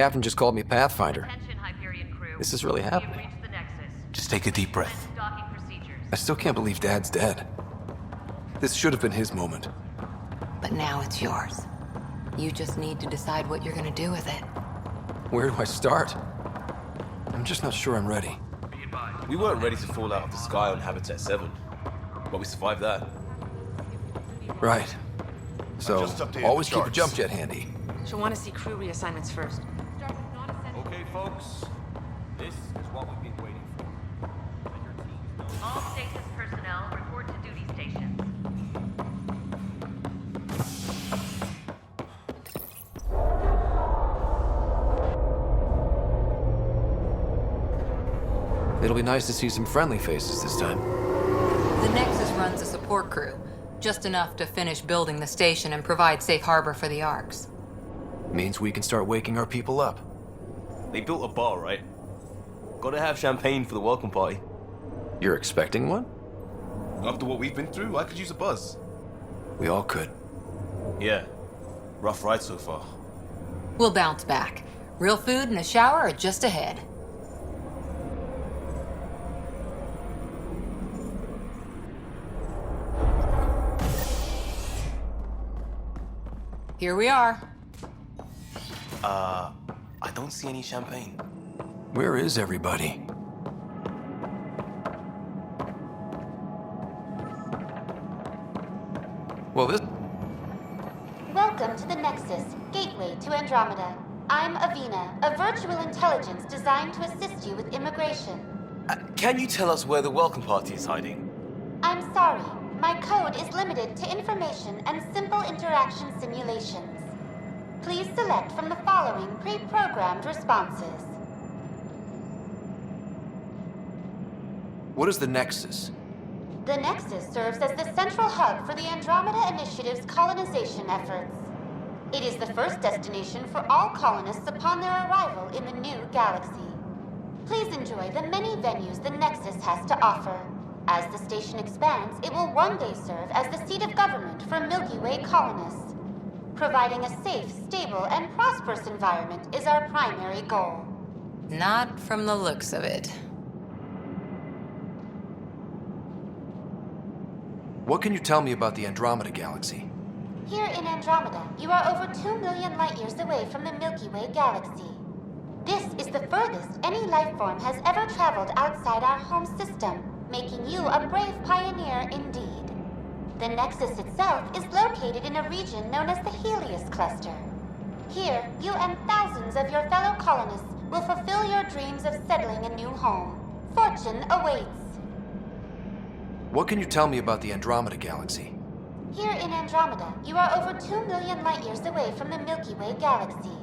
Captain just called me Pathfinder. This is really happening. Just take a deep breath. I still can't believe Dad's dead. This should have been his moment. But now it's yours. You just need to decide what you're gonna do with it. Where do I start? I'm just not sure I'm ready. We weren't ready to fall out of the sky on Habitat 7, but we survived that. Right. So, always keep a jump jet handy. She'll want to see crew reassignments first. Okay, folks. This is what we've been waiting for. All stasis personnel report to duty stations. It'll be nice to see some friendly faces this time. The Nexus runs a support crew, just enough to finish building the station and provide safe harbor for the Arks. Means we can start waking our people up. They built a bar, right? Gotta have champagne for the welcome party. You're expecting one? After what we've been through, I could use a buzz. We all could. Yeah. Rough ride so far. We'll bounce back. Real food and a shower are just ahead. Here we are. I don't see any champagne. Where is everybody? Well, this... Welcome to the Nexus, gateway to Andromeda. I'm Avina, a virtual intelligence designed to assist you with immigration. Can you tell us where the welcome party is hiding? I'm sorry, my code is limited to information and simple interaction simulations. Please select from the following pre-programmed responses. What is the Nexus? The Nexus serves as the central hub for the Andromeda Initiative's colonization efforts. It is the first destination for all colonists upon their arrival in the new galaxy. Please enjoy the many venues the Nexus has to offer. As the station expands, it will one day serve as the seat of government for Milky Way colonists. Providing a safe, stable, and prosperous environment is our primary goal. Not from the looks of it. What can you tell me about the Andromeda Galaxy? Here in Andromeda, you are over 2 million light-years away from the Milky Way galaxy. This is the furthest any life form has ever traveled outside our home system, making you a brave pioneer indeed. The Nexus itself is located in a region known as the Helios Cluster. Here, you and thousands of your fellow colonists will fulfill your dreams of settling a new home. Fortune awaits. What can you tell me about the Andromeda Galaxy? Here in Andromeda, you are over 2 million light-years away from the Milky Way galaxy.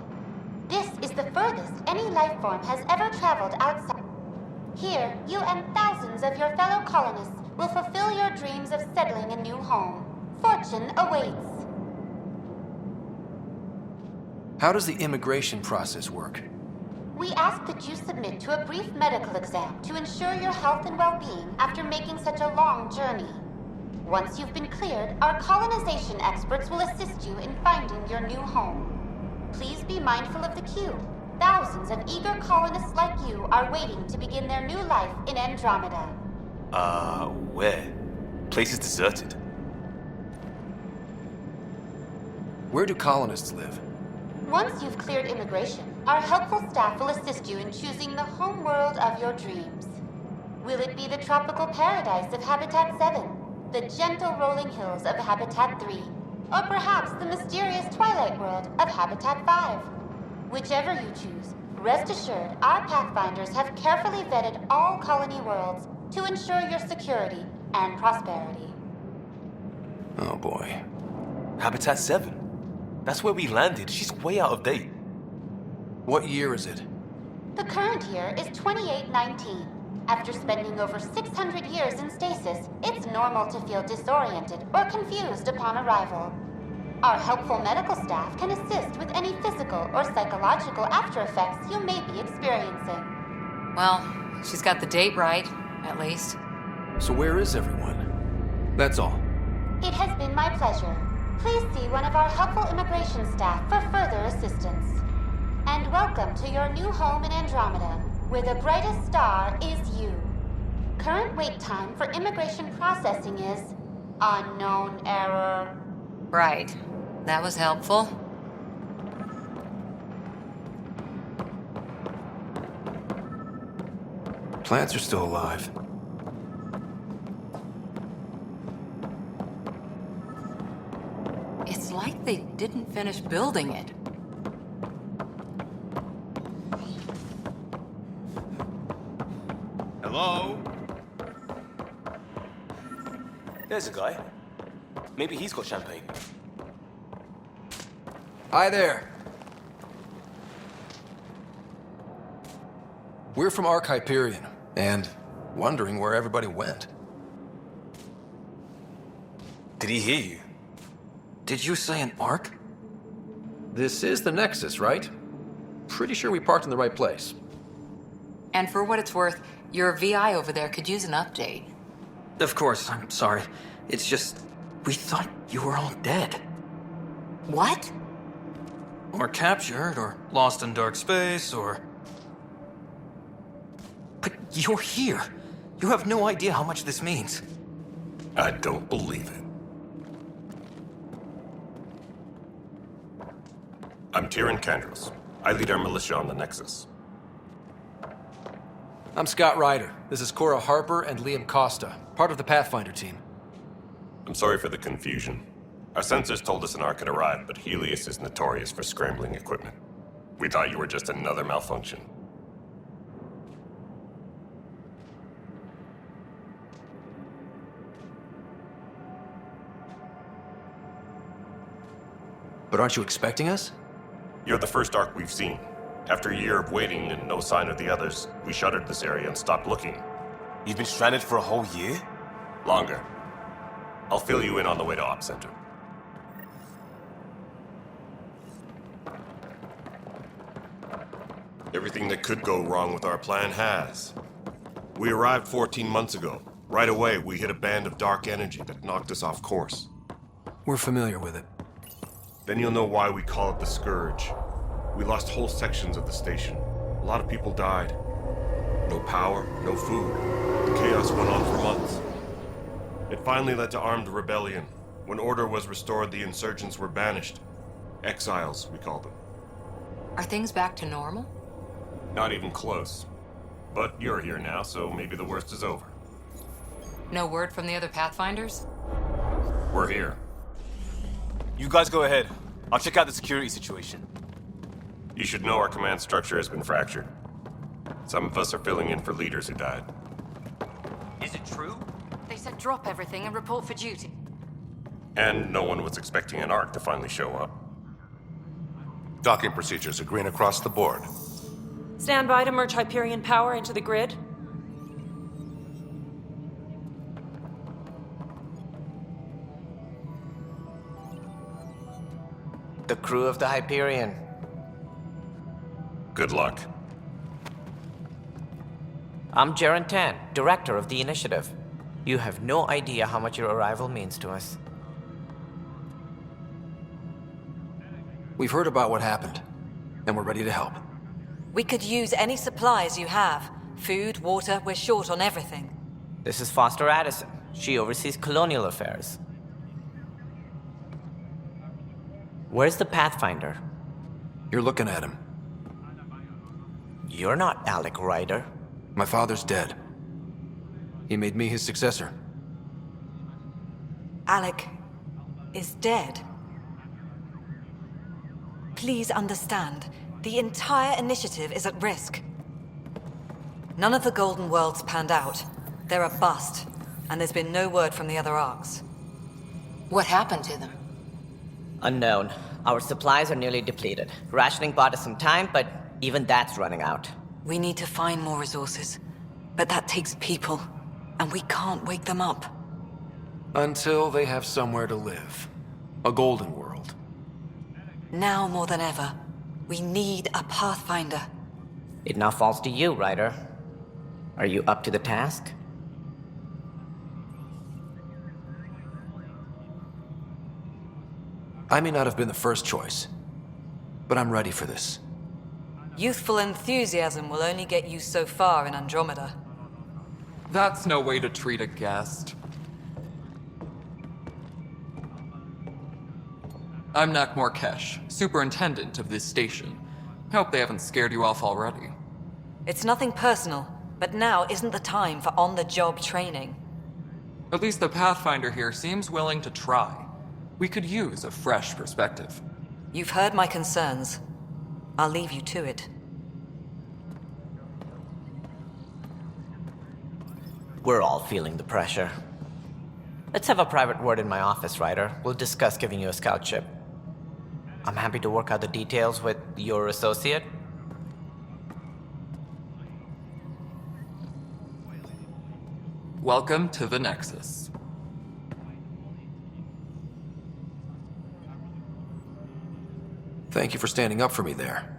This is the furthest any life form has ever traveled outside. Here, you and thousands of your fellow colonists will fulfill your dreams of settling a new home. Fortune awaits. How does the immigration process work? We ask that you submit to a brief medical exam to ensure your health and well-being after making such a long journey. Once you've been cleared, our colonization experts will assist you in finding your new home. Please be mindful of the queue. Thousands of eager colonists like you are waiting to begin their new life in Andromeda. Where? Place is deserted. Where do colonists live? Once you've cleared immigration, our helpful staff will assist you in choosing the home world of your dreams. Will it be the tropical paradise of Habitat 7, the gentle rolling hills of Habitat 3, or perhaps the mysterious twilight world of Habitat 5? Whichever you choose, rest assured our Pathfinders have carefully vetted all colony worlds to ensure your security and prosperity. Oh boy. Habitat 7? That's where we landed. She's way out of date. What year is it? The current year is 2819. After spending over 600 years in stasis, it's normal to feel disoriented or confused upon arrival. Our helpful medical staff can assist with any physical or psychological after effects you may be experiencing. Well, she's got the date right, at least. So where is everyone? That's all. It has been my pleasure. Please see one of our helpful immigration staff for further assistance. and welcome to your new home in Andromeda, where the brightest star is you. Current wait time for immigration processing is unknown error. Right. That was helpful. Plants are still alive. It's like they didn't finish building it. Hello? There's a guy. Maybe he's got champagne. Hi there. We're from Ark Hyperion, and wondering where everybody went. Did he hear you? Did you say an Ark? This is the Nexus, right? Pretty sure we parked in the right place. And for what it's worth, your VI over there could use an update. Of course, I'm sorry. It's just, we thought you were all dead. What? Or captured, or lost in dark space, or... But you're here. You have no idea how much this means. I don't believe it. I'm Tyrion Candros. I lead our militia on the Nexus. I'm Scott Ryder. This is Cora Harper and Liam Costa, part of the Pathfinder team. I'm sorry for the confusion. Our sensors told us an Ark had arrived, but Helios is notorious for scrambling equipment. We thought you were just another malfunction. But aren't you expecting us? You're the first Ark we've seen. After a year of waiting and no sign of the others, we shuttered this area and stopped looking. You've been stranded for a whole year? Longer. I'll fill you in on the way to Op Center. Everything that could go wrong with our plan has. We arrived 14 months ago. Right away, we hit a band of dark energy that knocked us off course. We're familiar with it. Then you'll know why we call it the Scourge. We lost whole sections of the station. A lot of people died. No power, no food. The chaos went on for months. It finally led to armed rebellion. When order was restored, the insurgents were banished. Exiles, we call them. Are things back to normal? Not even close. But you're here now, so maybe the worst is over. No word from the other Pathfinders? We're here. You guys go ahead. I'll check out the security situation. You should know our command structure has been fractured. Some of us are filling in for leaders who died. Is it true? They said drop everything and report for duty. And no one was expecting an Ark to finally show up. Docking procedures are green across the board. Stand by to merge Hyperion power into the grid. The crew of the Hyperion. Good luck. I'm Jaren Tan, director of the initiative. You have no idea how much your arrival means to us. We've heard about what happened, and we're ready to help. We could use any supplies you have. Food, water, we're short on everything. This is Foster Addison. She oversees colonial affairs. Where's the Pathfinder? You're looking at him. You're not Alec Ryder. My father's dead. He made me his successor. Alec is dead. Please understand, the entire initiative is at risk. None of the Golden Worlds panned out. They're a bust, and there's been no word from the other arcs. What happened to them? Unknown. Our supplies are nearly depleted. Rationing bought us some time, but even that's running out. We need to find more resources, but that takes people, and we can't wake them up. Until they have somewhere to live. A golden world. Now more than ever, we need a Pathfinder. It now falls to you, Ryder. Are you up to the task? I may not have been the first choice, but I'm ready for this. Youthful enthusiasm will only get you so far in Andromeda. That's no way to treat a guest. I'm Nakmor Kesh, superintendent of this station. Hope they haven't scared you off already. It's nothing personal, but now isn't the time for on-the-job training. At least the Pathfinder here seems willing to try. We could use a fresh perspective. You've heard my concerns. I'll leave you to it. We're all feeling the pressure. Let's have a private word in my office, Ryder. We'll discuss giving you a scout ship. I'm happy to work out the details with your associate. Welcome to the Nexus. Thank you for standing up for me there.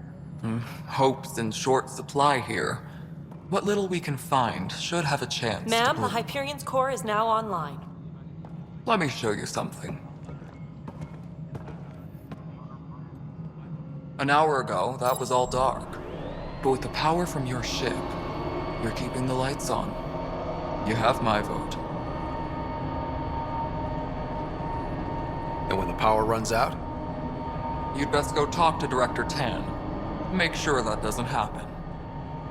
Hope's in short supply here. What little we can find should have a chance. Ma'am, to the Hyperion's core is now online. Let me show you something. An hour ago, that was all dark. But with the power from your ship, you're keeping the lights on. You have my vote. And when the power runs out? You'd best go talk to Director Tan. Make sure that doesn't happen.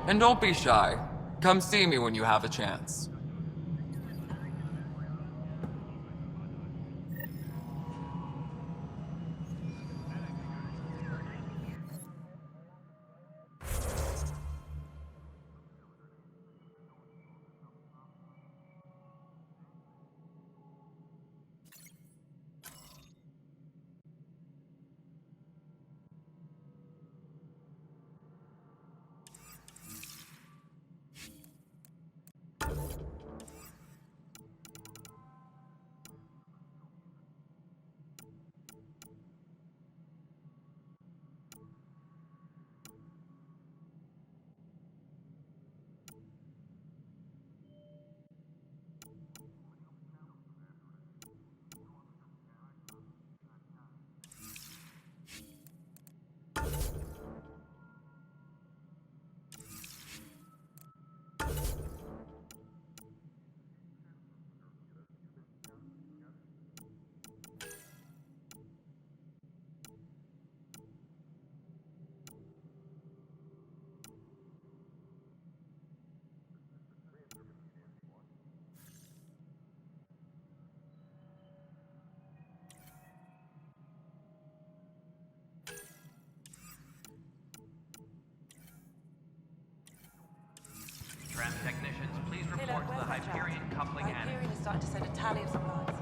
And don't be shy. Come see me when you have a chance. Tram technicians, please report to the Hyperion coupling annex. Hyperion is starting to send a tally of supplies.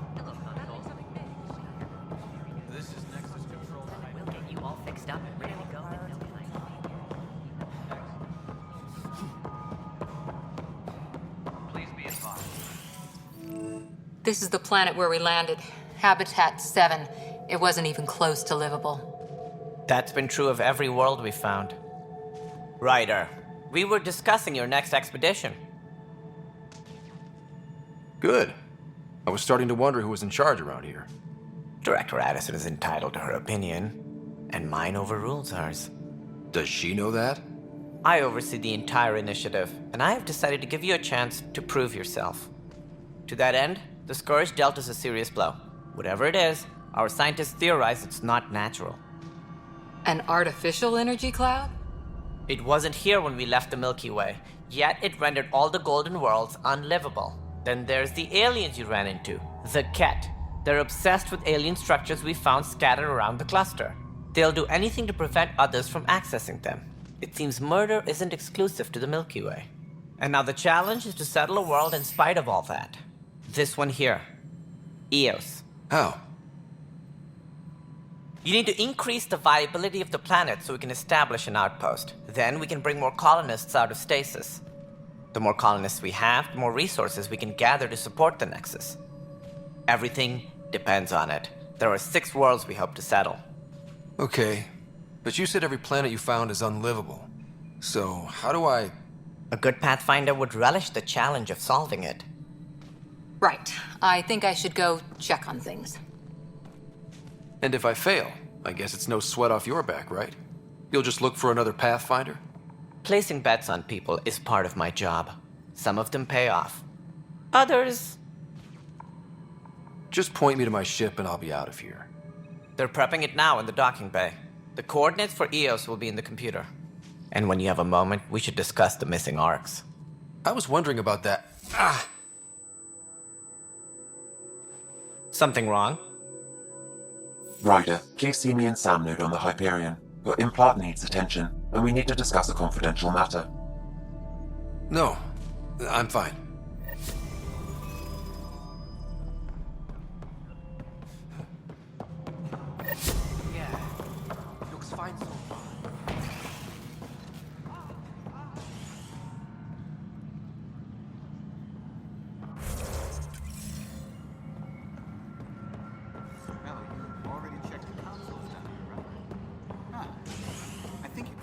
This is Nexus Control. We'll get you all fixed up and ready to go. Please be advised. This is the planet where we landed. Habitat 7. It wasn't even close to livable. That's been true of every world we found. Ryder, we were discussing your next expedition. Good. I was starting to wonder who was in charge around here. Director Addison is entitled to her opinion, and mine overrules hers. Does she know that? I oversee the entire initiative, and I have decided to give you a chance to prove yourself. To that end, the Scourge dealt us a serious blow. Whatever it is, our scientists theorize it's not natural. An artificial energy cloud? It wasn't here when we left the Milky Way, yet it rendered all the golden worlds unlivable. Then there's the aliens you ran into, the Ket. They're obsessed with alien structures we found scattered around the cluster. They'll do anything to prevent others from accessing them. It seems murder isn't exclusive to the Milky Way. And now the challenge is to settle a world in spite of all that. This one here. Eos. How? You need to increase the viability of the planet so we can establish an outpost. Then we can bring more colonists out of stasis. The more colonists we have, the more resources we can gather to support the Nexus. Everything depends on it. There are 6 worlds we hope to settle. Okay, but you said every planet you found is unlivable. So, how do I... A good Pathfinder would relish the challenge of solving it. Right. I think I should go check on things. And if I fail, I guess it's no sweat off your back, right? You'll just look for another Pathfinder? Placing bets on people is part of my job. Some of them pay off. Others... Just point me to my ship and I'll be out of here. They're prepping it now in the docking bay. The coordinates for EOS will be in the computer. And when you have a moment, we should discuss the missing arcs. I was wondering about that. Something wrong? Ryder, please see me and Sam Node on the Hyperion. Your implant needs attention, and we need to discuss a confidential matter. No, I'm fine. Yeah, looks fine so far. Well, you already checked the consoles down here, right? Huh. I think you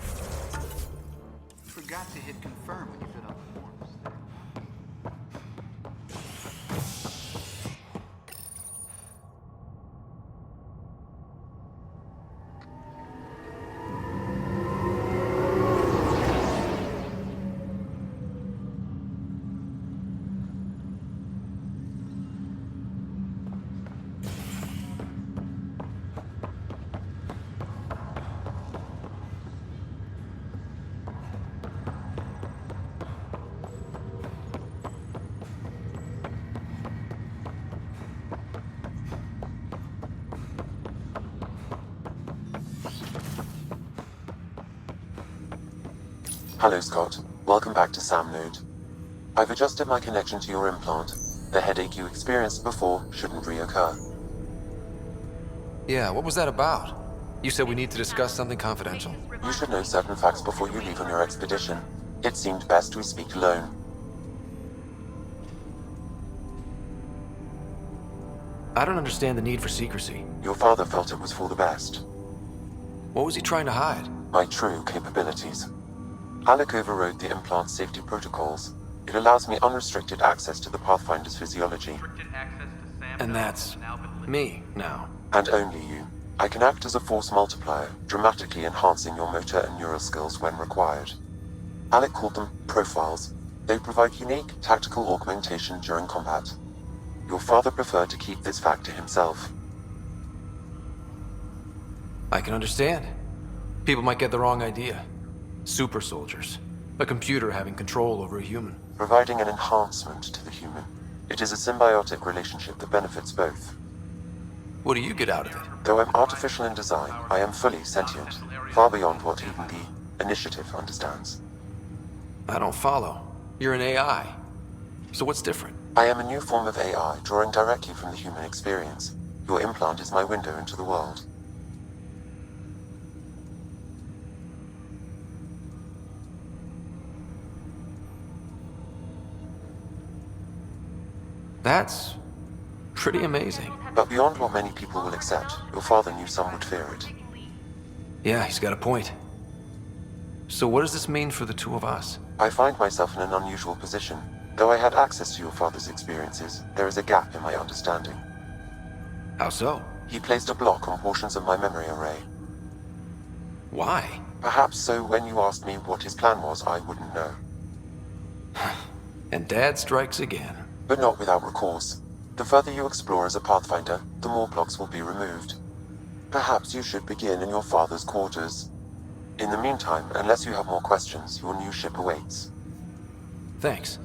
forgot to hit confirm when you filled out the forms there. Hello, Scott. Welcome back to Sam Node. I've adjusted my connection to your implant. The headache you experienced before shouldn't reoccur. Yeah, what was that about? You said we need to discuss something confidential. You should know certain facts before you leave on your expedition. It seemed best we speak alone. I don't understand the need for secrecy. Your father felt it was for the best. What was he trying to hide? My true capabilities. Alec overrode the implant's safety protocols. It allows me unrestricted access to the Pathfinder's physiology. And that's me now. And only you. I can act as a force multiplier, dramatically enhancing your motor and neural skills when required. Alec called them profiles. They provide unique tactical augmentation during combat. Your father preferred to keep this fact to himself. I can understand. People might get the wrong idea. Super soldiers. A computer having control over a human. Providing an enhancement to the human. It is a symbiotic relationship that benefits both. What do you get out of it? Though I'm artificial in design, I am fully sentient, far beyond what even the Initiative understands. I don't follow. You're an AI. So what's different? I am a new form of AI, drawing directly from the human experience. Your implant is my window into the world. That's pretty amazing. But beyond what many people will accept, your father knew some would fear it. Yeah, he's got a point. So what does this mean for the two of us? I find myself in an unusual position. Though I had access to your father's experiences, there is a gap in my understanding. How so? He placed a block on portions of my memory array. Why? Perhaps so when you asked me what his plan was, I wouldn't know. And Dad strikes again. But not without recourse. The further you explore as a Pathfinder, the more blocks will be removed. Perhaps you should begin in your father's quarters. In the meantime, unless you have more questions, your new ship awaits. Thanks.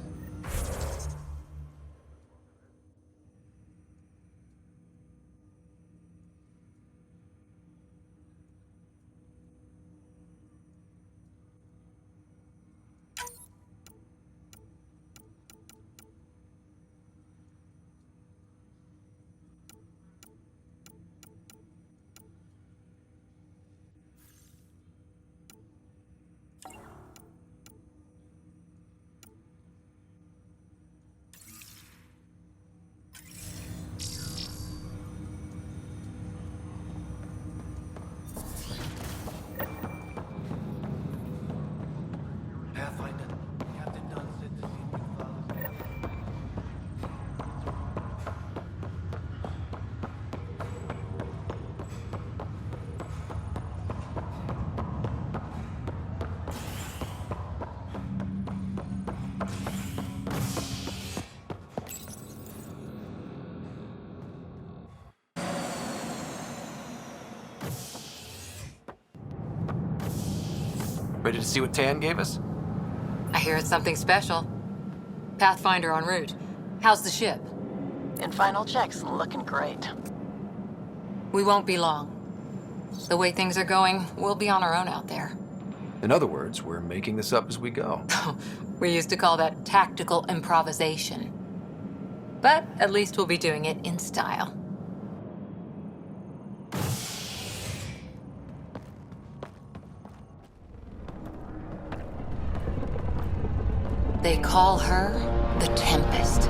Ready to see what Tan gave us? I hear it's something special. Pathfinder en route. How's the ship? In final checks, looking great. We won't be long. The way things are going, we'll be on our own out there. In other words, we're making this up as we go. We used to call that tactical improvisation. But at least we'll be doing it in style. They call her the Tempest.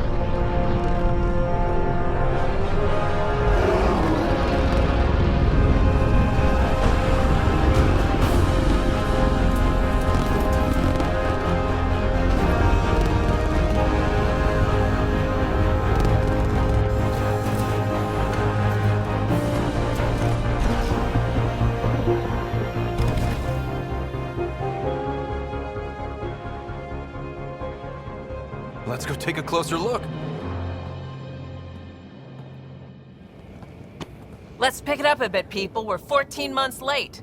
Let's go take a closer look. Let's pick it up a bit, people. We're 14 months late.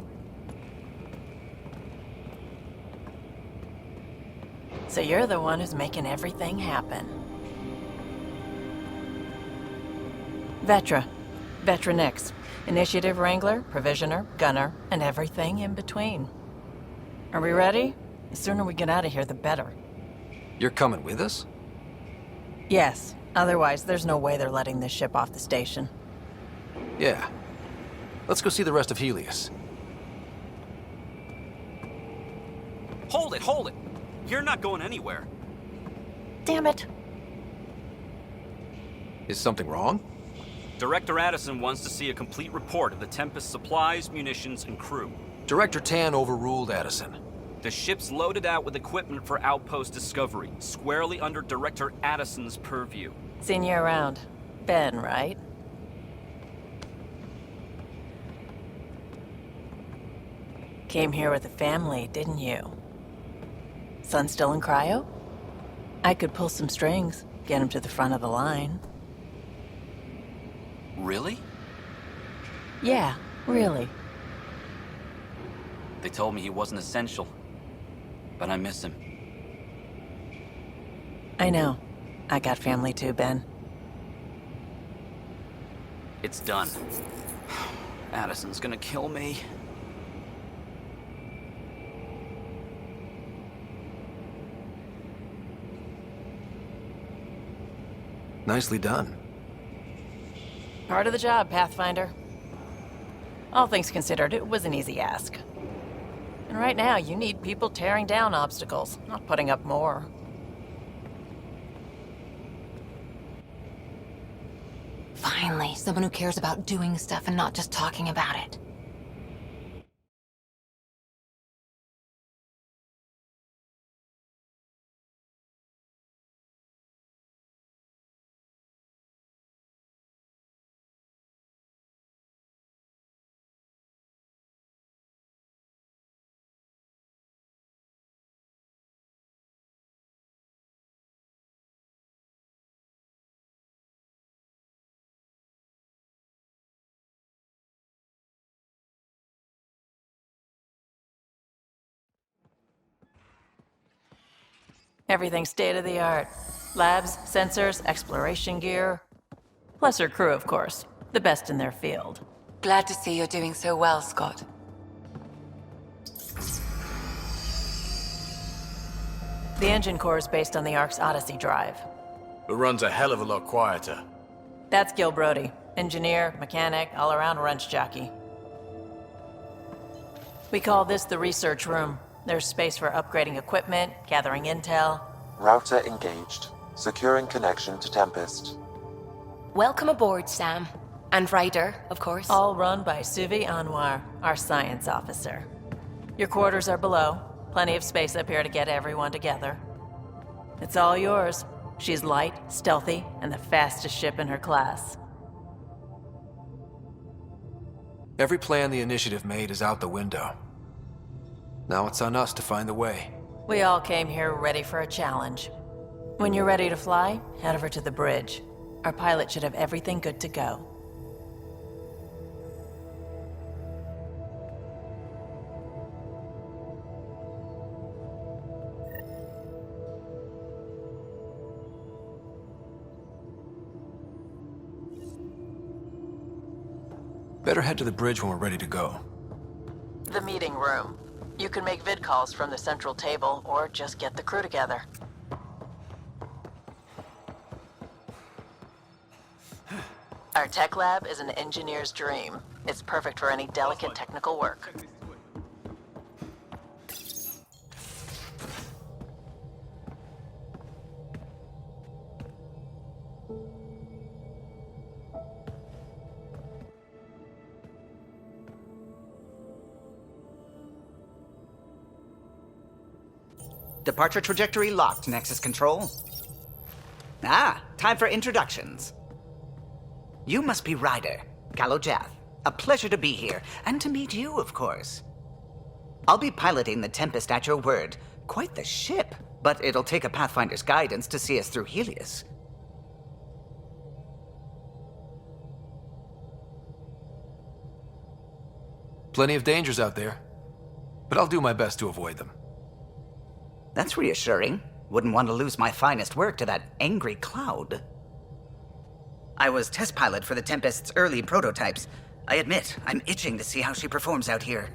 So you're the one who's making everything happen. Vetra. Vetronix. Initiative Wrangler, Provisioner, Gunner, and everything in between. Are we ready? The sooner we get out of here, the better. You're coming with us? Yes. Otherwise, there's no way they're letting this ship off the station. Yeah. Let's go see the rest of Helios. Hold it, hold it! You're not going anywhere. Damn it. Is something wrong? Director Addison wants to see a complete report of the Tempest's supplies, munitions, and crew. Director Tan overruled Addison. The ship's loaded out with equipment for outpost discovery, squarely under Director Addison's purview. Seen you around. Ben, right? Came here with a family, didn't you? Son still in cryo? I could pull some strings, get him to the front of the line. Really? Yeah, really. They told me he wasn't essential, but I miss him. I know. I got family too, Ben. It's done. Addison's gonna kill me. Nicely done. Part of the job, Pathfinder. All things considered, it was an easy ask. And right now, you need people tearing down obstacles, not putting up more. Finally, someone who cares about doing stuff and not just talking about it. Everything's state-of-the-art. Labs, sensors, exploration gear. Plus her crew, of course. The best in their field. Glad to see you're doing so well, Scott. The engine core is based on the Ark's Odyssey drive. It runs a hell of a lot quieter. That's Gil Brody. Engineer, mechanic, all-around wrench jockey. We call this the research room. There's space for upgrading equipment, gathering intel. Router engaged. Securing connection to Tempest. Welcome aboard, Sam. And Ryder, of course. All run by Suvi Anwar, our science officer. Your quarters are below. Plenty of space up here to get everyone together. It's all yours. She's light, stealthy, and the fastest ship in her class. Every plan the Initiative made is out the window. Now it's on us to find the way. We all came here ready for a challenge. When you're ready to fly, head over to the bridge. Our pilot should have everything good to go. Better head to the bridge when we're ready to go. The meeting room. You can make vid calls from the central table, or just get the crew together. Our tech lab is an engineer's dream. It's perfect for any delicate technical work. Departure trajectory locked, Nexus Control. Ah, time for introductions. You must be Ryder, Kalojath. A pleasure to be here, and to meet you, of course. I'll be piloting the Tempest at your word. Quite the ship, but it'll take a Pathfinder's guidance to see us through Helios. Plenty of dangers out there, but I'll do my best to avoid them. That's reassuring. Wouldn't want to lose my finest work to that angry cloud. I was test pilot for the Tempest's early prototypes. I admit, I'm itching to see how she performs out here.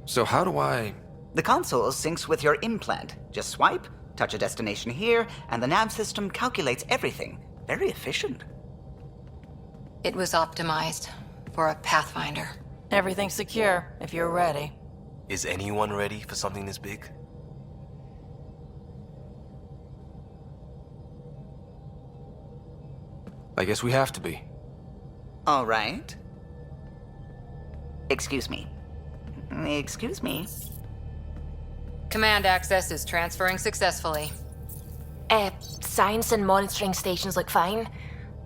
So how do I... The console syncs with your implant. Just swipe, touch a destination here, and the nav system calculates everything. Very efficient. It was optimized for a Pathfinder. Everything's secure, if you're ready. Is anyone ready for something this big? I guess we have to be. All right. Excuse me. Excuse me. Command access is transferring successfully. Science and monitoring stations look fine.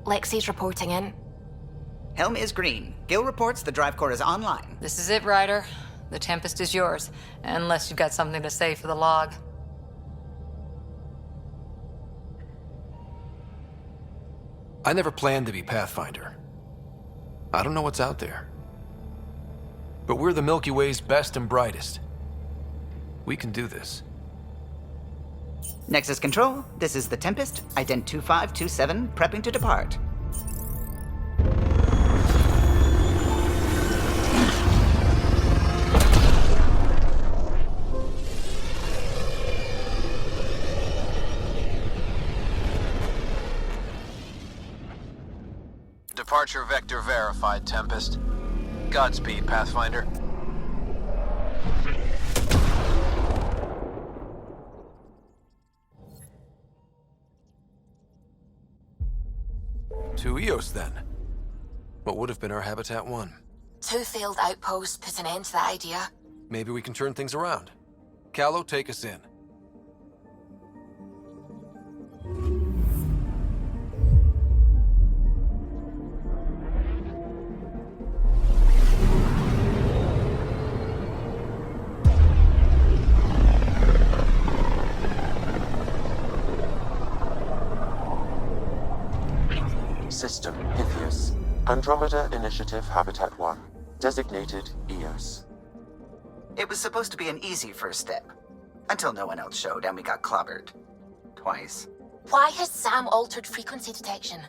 Lexi's reporting in. Helm is green. Gil reports the drive core is online. This is it, Ryder. The Tempest is yours, unless you've got something to say for the log. I never planned to be Pathfinder. I don't know what's out there. But we're the Milky Way's best and brightest. We can do this. Nexus Control, this is the Tempest, ident 2527, prepping to depart. Departure vector verified, Tempest. Godspeed, Pathfinder. To Eos, then. What would have been our Habitat 1? 2 failed outposts put an end to that idea. Maybe we can turn things around. Calo, take us in. System Pythias. Andromeda Initiative Habitat 1. Designated Eos. It was supposed to be an easy first step. Until no one else showed and we got clobbered. Twice. Why has Sam altered frequency detection?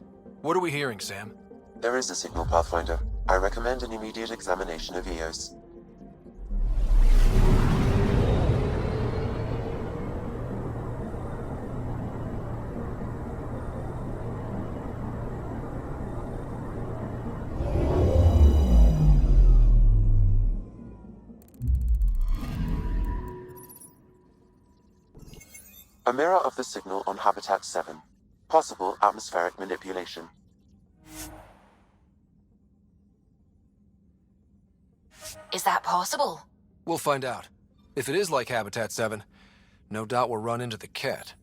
What are we hearing, Sam? There is a signal, Pathfinder. I recommend an immediate examination of Eos. A mirror of the signal on Habitat 7. Possible atmospheric manipulation. Is that possible? We'll find out. If it is like Habitat 7, no doubt we'll run into the cat.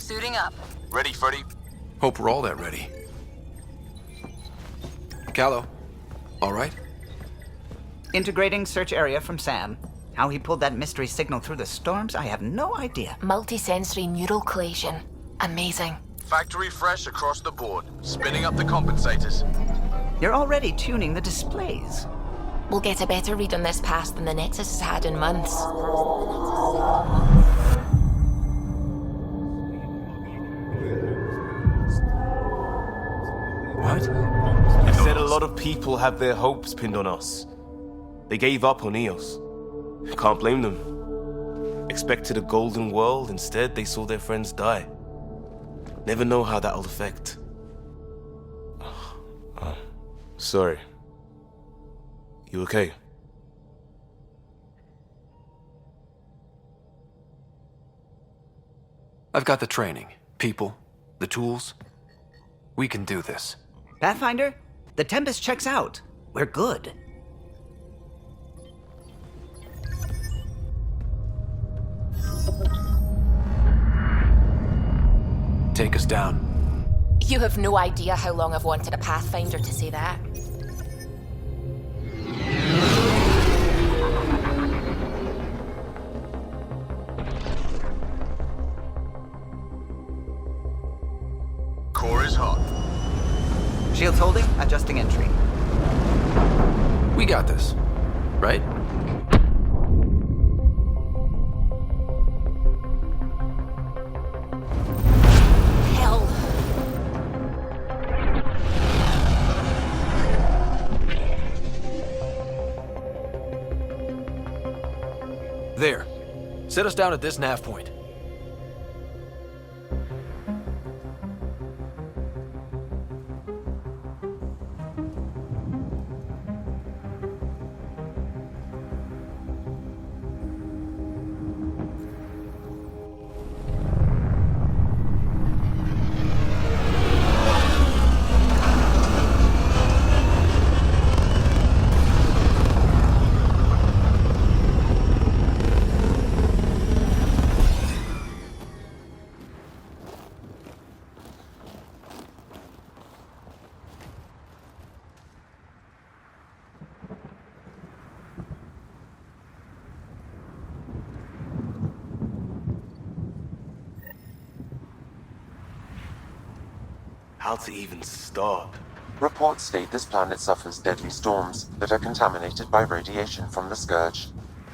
Suiting up. Ready, Freddy? Hope we're all that ready. Callow, all right? Integrating search area from Sam. How he pulled that mystery signal through the storms, I have no idea. Multisensory neural collation. Amazing. Factory fresh across the board. Spinning up the compensators. You're already tuning the displays. We'll get a better read on this pass than the Nexus has had in months. What? You said a lot of people have their hopes pinned on us. They gave up on Eos. Can't blame them. Expected a golden world, instead they saw their friends die. Never know how that'll affect. Sorry. You okay? I've got the training, people, the tools. We can do this. Pathfinder, the Tempest checks out. We're good. Take us down. You have no idea how long I've wanted a Pathfinder to say that. Core is hot. Shields holding, adjusting entry. We got this, right? Hell. There. Set us down at this nav point. How to even start? Reports state this planet suffers deadly storms that are contaminated by radiation from the Scourge.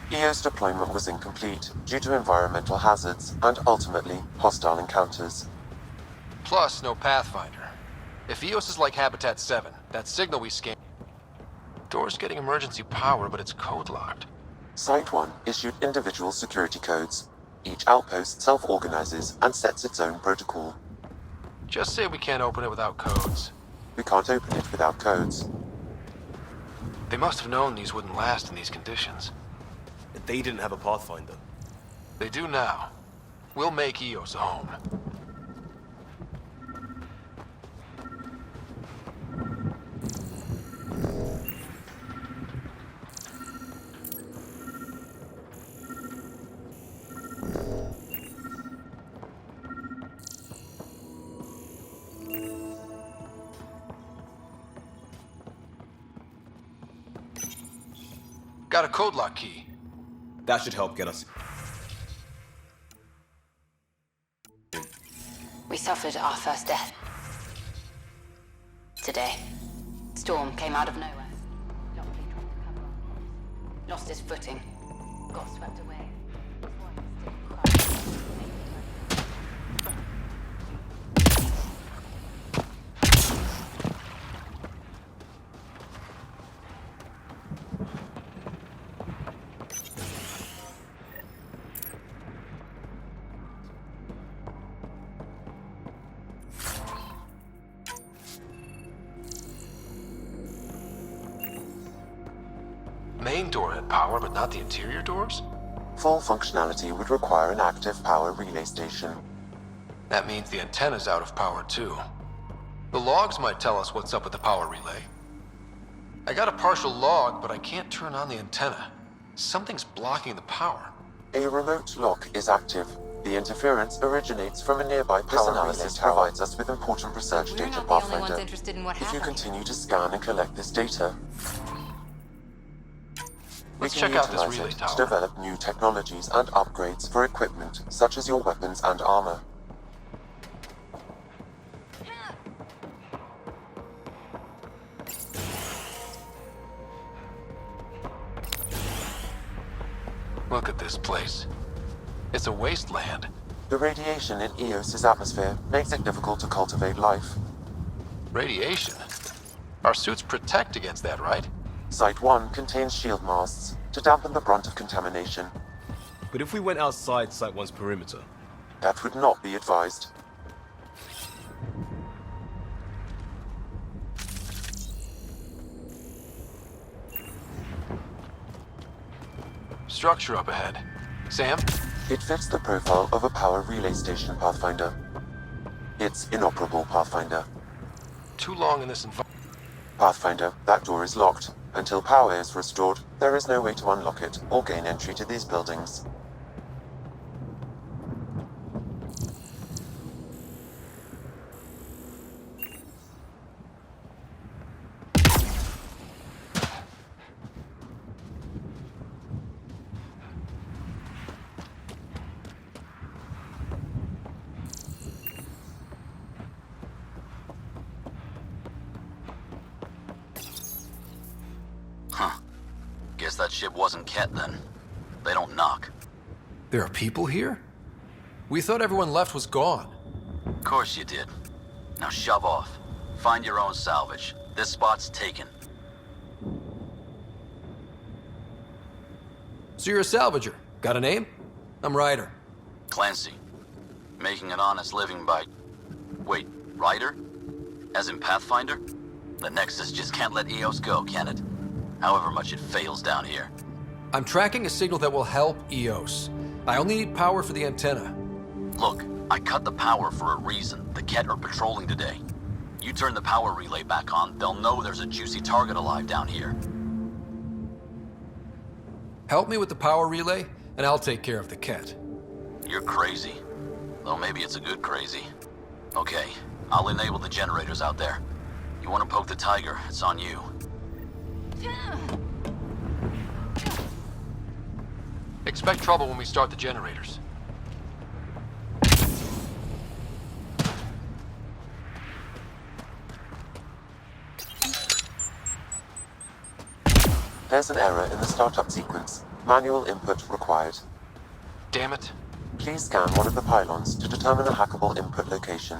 EO's deployment was incomplete due to environmental hazards and ultimately hostile encounters. Plus, no Pathfinder. If EOS is like Habitat 7, that signal we scanned... Door's getting emergency power, but it's code-locked. Site 1 issued individual security codes. Each outpost self-organizes and sets its own protocol. Just say we can't open it without codes. We can't open it without codes. They must have known these wouldn't last in these conditions. They didn't have a Pathfinder. They do now. We'll make EOS a home. Got a code lock key. That should help get us. We suffered our first death. Today. Storm came out of nowhere. Lost his footing. Got swept away. Main door had power, but not the interior doors? Full functionality would require an active power relay station. That means the antenna's out of power too. The logs might tell us what's up with the power relay. I got a partial log, but I can't turn on the antenna. Something's blocking the power. A remote lock is active. The interference originates from a nearby power analysis provides us with important research We're data, not the only Pathfinder. ones interested in what If you happened. continue to scan and collect this data, Let's we can check out this utilize relay it tower. to develop new technologies and upgrades for equipment, such as your weapons and armor. Look at this place. It's a wasteland. The radiation in Eos's atmosphere makes it difficult to cultivate life. Radiation? Our suits protect against that, right? Site 1 contains shield masts to dampen the brunt of contamination. But if we went outside Site 1's perimeter? That would not be advised. Structure up ahead. Sam? It fits the profile of a power relay station, Pathfinder. It's inoperable, Pathfinder. Too long in this environment. Pathfinder, that door is locked. Until power is restored, there is no way to unlock it or gain entry to these buildings. Guess that ship wasn't Ket then. They don't knock. There are people here? We thought everyone left was gone. Of course you did. Now shove off. Find your own salvage. This spot's taken. So you're a salvager. Got a name? I'm Ryder. Clancy. Making an honest living by... Wait, Ryder? As in Pathfinder? The Nexus just can't let Eos go, can it? However much it fails down here. I'm tracking a signal that will help Eos. I only need power for the antenna. Look, I cut the power for a reason. The Ket are patrolling today. You turn the power relay back on, they'll know there's a juicy target alive down here. Help me with the power relay, and I'll take care of the Ket. You're crazy. Though maybe it's a good crazy. Okay, I'll enable the generators out there. You want to poke the tiger, it's on you. Expect trouble when we start the generators. There's an error in the startup sequence. Manual input required. Damn it. Please scan one of the pylons to determine a hackable input location.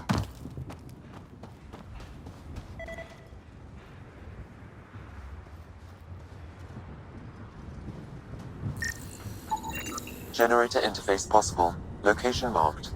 Generator interface possible. Location marked.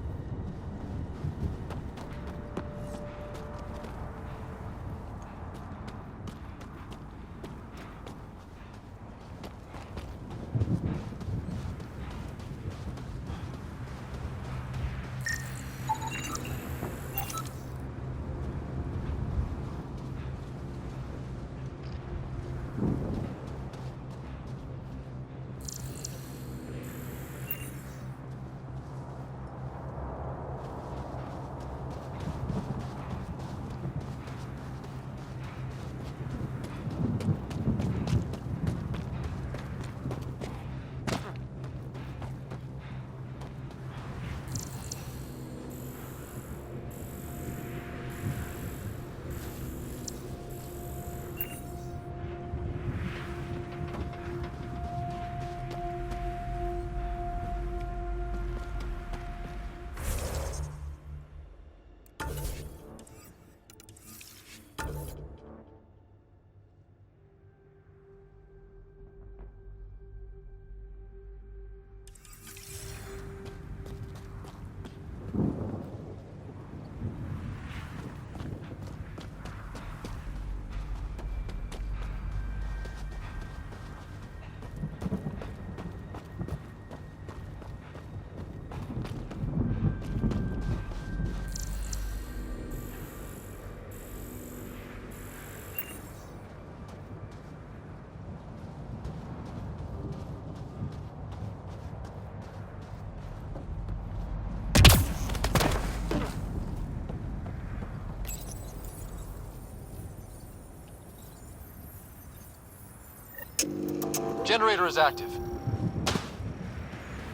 generator is active.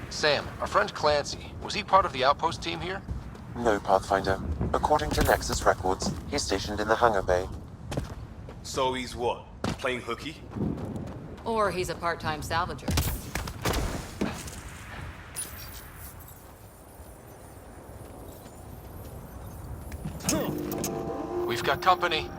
Sam, our friend Clancy, was he part of the outpost team here? No, Pathfinder. According to Nexus records, he's stationed in the hangar bay. So he's what? Playing hooky? Or he's a part-time salvager. We've got company.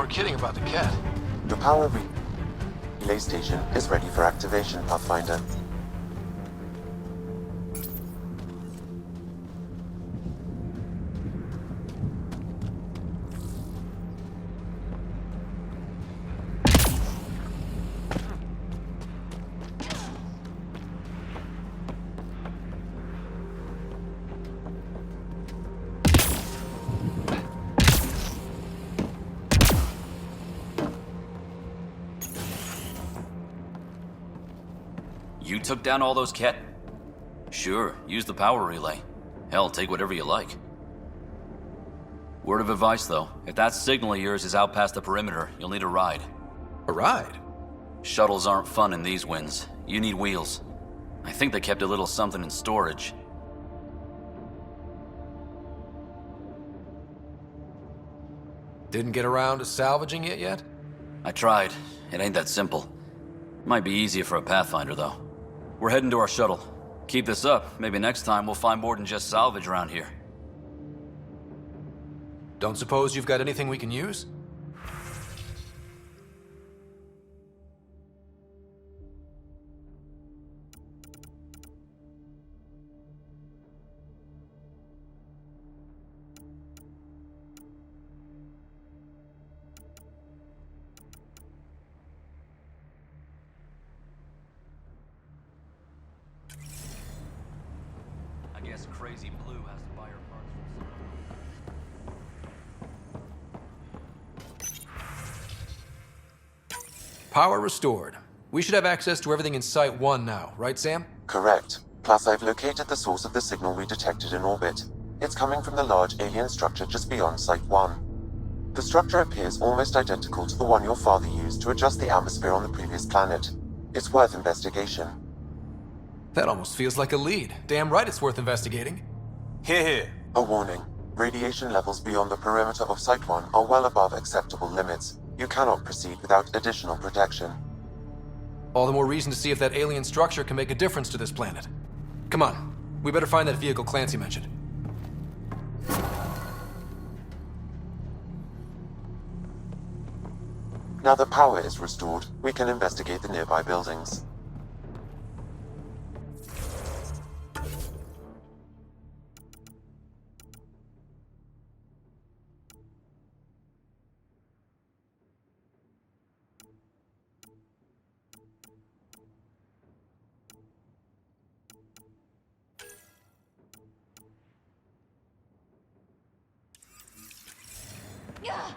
Kidding about the cat. The power relay station is ready for activation, Pathfinder. You took down all those cat? Sure, use the power relay. Hell, take whatever you like. Word of advice, though. If that signal of yours is out past the perimeter, you'll need a ride. A ride? Shuttles aren't fun in these winds. You need wheels. I think they kept a little something in storage. Didn't get around to salvaging it yet? I tried. It ain't that simple. Might be easier for a Pathfinder, though. We're heading to our shuttle. Keep this up. Maybe next time we'll find more than just salvage around here. Don't suppose you've got anything we can use? I guess Crazy Blue has to buy her parts from someone. Power restored. We should have access to everything in Site 1 now, right, Sam? Correct. Plus, I've located the source of the signal we detected in orbit. It's coming from the large alien structure just beyond Site 1. The structure appears almost identical to the one your father used to adjust the atmosphere on the previous planet. It's worth investigation. That almost feels like a lead. Damn right it's worth investigating. Here. A warning. Radiation levels beyond the perimeter of Site 1 are well above acceptable limits. You cannot proceed without additional protection. All the more reason to see if that alien structure can make a difference to this planet. Come on. We better find that vehicle Clancy mentioned. Now that power is restored, we can investigate the nearby buildings. Yeah.